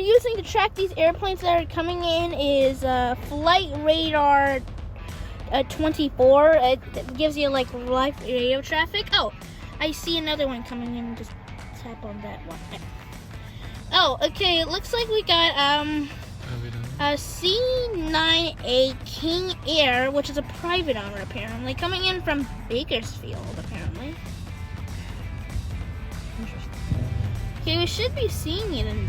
using to track these airplanes that are coming in is Flight Radar 24. It gives you like live radio traffic. Oh, I see another one coming in. Just tap on that one. Oh, okay. It looks like we got a C9A King Air, which is a private owner apparently, coming in from Bakersfield apparently. Interesting. Okay, we should be seeing it in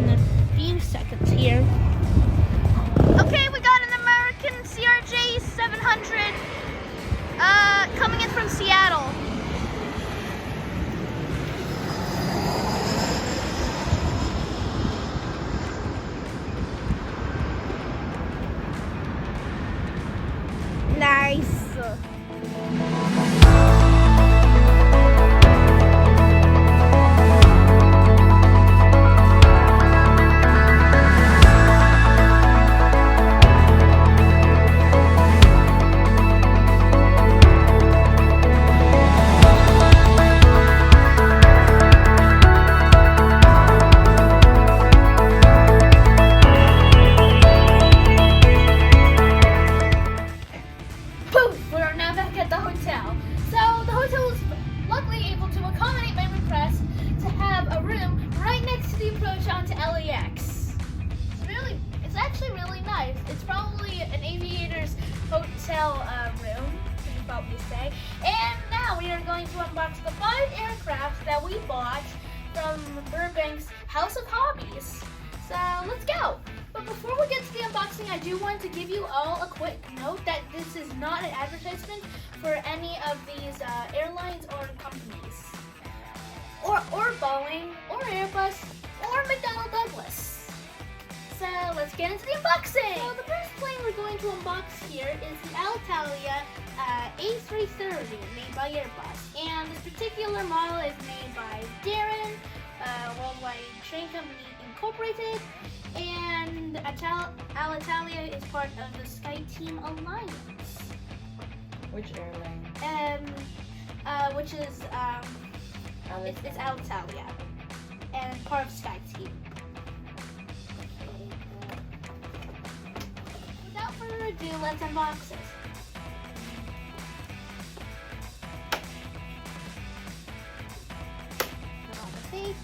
a few seconds here. Okay, we got an American CRJ 700 coming in from Seattle. Nice. It's probably an aviator's hotel room, you can probably say. And now we are going to unbox the 5 aircraft that we bought from Burbank's House of Hobbies. So let's go. But before we get to the unboxing, I do want to give you all a quick note that this is not an advertisement for any of these airlines or companies. Or Boeing, or Airbus, or McDonnell Douglas. So let's get into the unboxing. So the first plane we're going to unbox here is the Alitalia A330 made by Airbus. And this particular model is made by Darron, Worldwide Train Company Incorporated. And Alitalia is part of the SkyTeam Alliance. Which airline? Which is it's Alitalia and part of SkyTeam. Without further ado, let's unbox it. Put on the tape.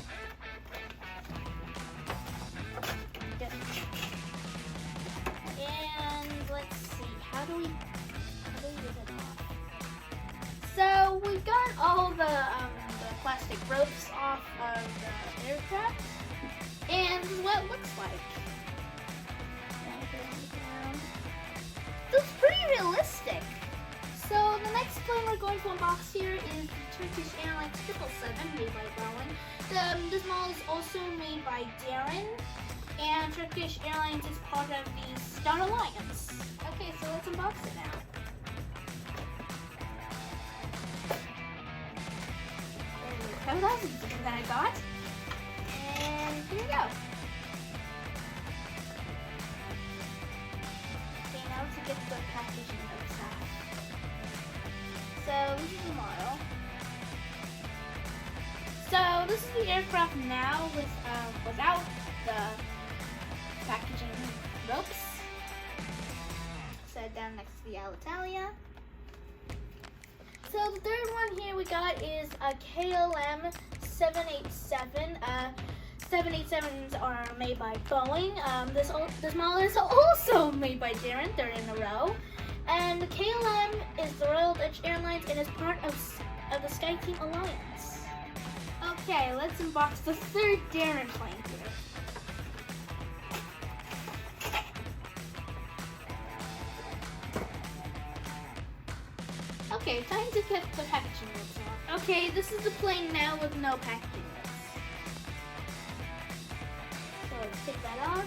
And let's see, how do we get it off? So we've got all the plastic ropes off of the aircraft, and this is what it looks like. Looks pretty realistic. So the next plane we're going to unbox here is the Turkish Airlines 777 made by Darron. This model is also made by Darron, and Turkish Airlines is part of the Star Alliance. Okay, so let's unbox it now. That was something that I got. And here we go. Okay, now to get the packaging outside. So this is the model. So this is the aircraft now without the packaging ropes. Set down next to the Alitalia. So the third one here we got is a KLM 787. 787s are made by Boeing. This model is also made by Darron, third in a row. And the KLM is the Royal Dutch Airlines and is part of the SkyTeam Alliance. Okay, let's unbox the third Darron plane here. Okay, time to get the packaging lids off. Okay, this is the plane now with no packaging lids. So let's take that off.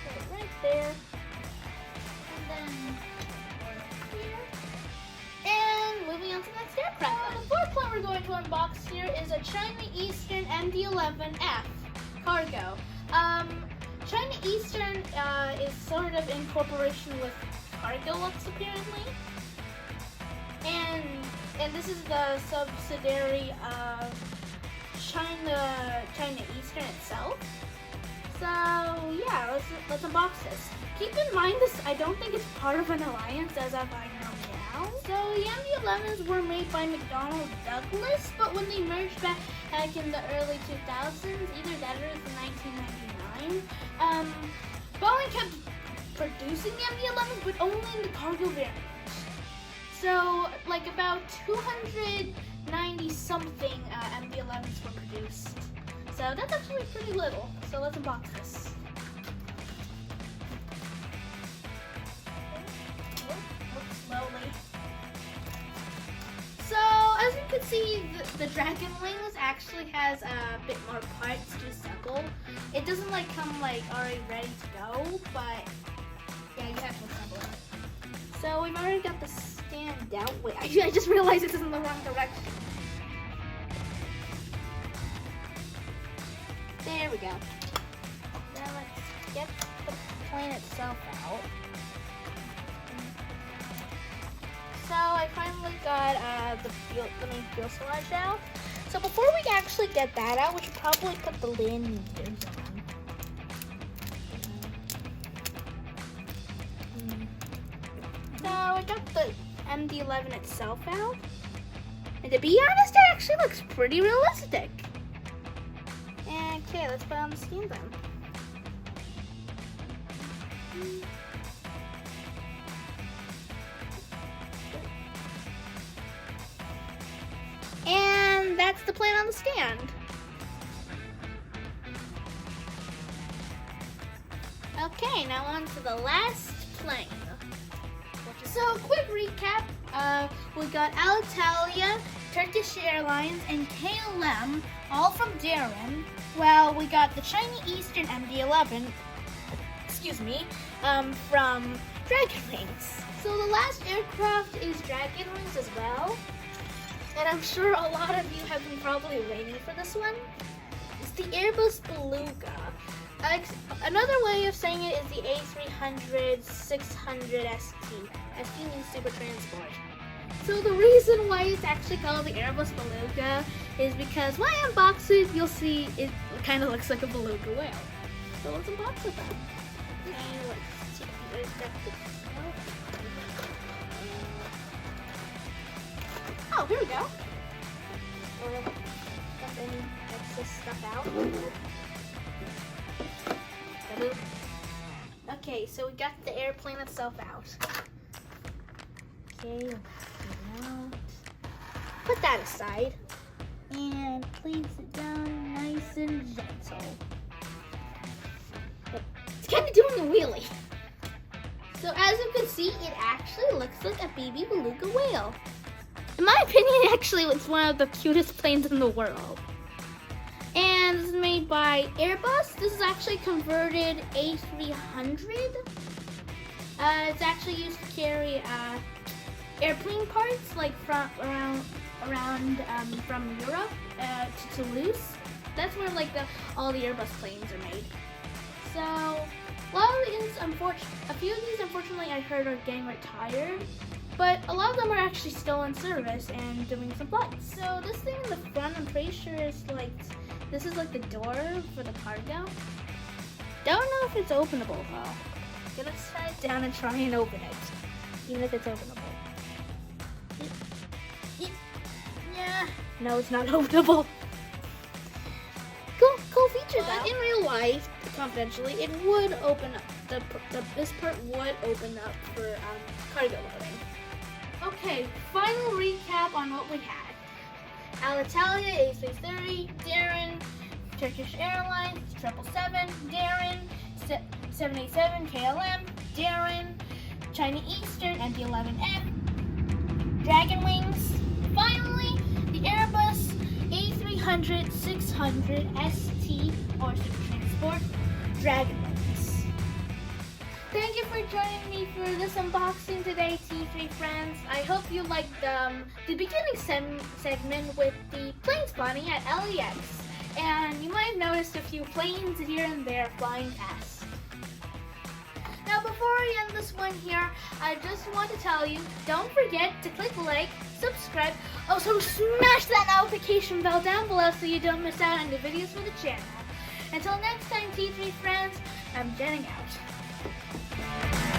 Put it right there. And then here. And moving on to the next aircraft. The fourth plane we're going to unbox here is a China Eastern MD-11F cargo. China Eastern is sort of in cooperation with Cargolux apparently. And this is the subsidiary of China Eastern itself. So yeah, let's unbox this. Keep in mind this, I don't think it's part of an alliance as I know now. So the MD-11s were made by McDonnell Douglas, but when they merged back in the early 2000s, either that or it's in 1999, Boeing kept producing the MD-11s, but only in the cargo variant. So like about 290 something MD-11s were produced. So that's actually pretty little. So let's unbox this. Look slowly. So as you can see, the Dragon Wings actually has a bit more parts to assemble. It doesn't like come like already ready to go, but yeah, you have to assemble it. So we've already got the stand out. Wait, I just realized this is in the wrong direction. There we go. Now let's get the plane itself out. So I finally got the main fuselage out. So before we actually get that out, we should probably put the landing gears on. So I got the MD-11 itself out. And to be honest, it actually looks pretty realistic. Okay, let's put on the stand then. And that's the plane on the stand. Okay, now on to the last plane. So, quick recap. We got Alitalia, Turkish Airlines, and KLM, all from Darron. Well, we got the China Eastern MD-11, from Dragon Wings. So the last aircraft is Dragon Wings as well. And I'm sure a lot of you have been probably waiting for this one. It's the Airbus Beluga. Another way of saying it is the A300-600 ST. ST means Super Transport. So the reason why it's actually called the Airbus Beluga is because when I unbox it, you'll see it kind of looks like a beluga whale. So let's unbox it then. And let's see where's that. Oh, here we go. Dump any excess stuff out. Okay, so we got the airplane itself out. Okay, let's get it out. Put that aside. And place it down nice and gentle. It's kind of doing a wheelie. So as you can see, it actually looks like a baby beluga whale. In my opinion, it actually looks one of the cutest planes in the world. And this is made by Airbus. This is actually converted A300. It's actually used to carry airplane parts like from Europe to Toulouse. That's where like all the Airbus planes are made. So a few of these unfortunately I heard are getting retired, but a lot of them are actually still in service and doing some flights. So this thing in the front, I'm pretty sure is like, this is like the door for the cargo. Don't know if it's openable though. I'm gonna set it down and try and open it, even if it's openable. Yeah, no, it's not openable. Cool feature though. In real life, confidentially, it would open up. This part would open up for cargo loading. Okay, final recap on what we had. Alitalia, A330, Darron, Turkish Airlines, 777, Darron, 787, KLM, Darron, China Eastern, MD-11F, Dragon Wings, finally, the Airbus A300-600 ST, or Super Transport, Dragon Wings. Thank you for joining me for this unboxing today, T3 friends. I hope you liked the beginning segment with the plane spawning at LAX. And you might have noticed a few planes here and there flying past. Now before I end this one here, I just want to tell you, don't forget to click like, subscribe, also smash that notification bell down below so you don't miss out on new videos for the channel. Until next time, T3 friends, I'm jetting out.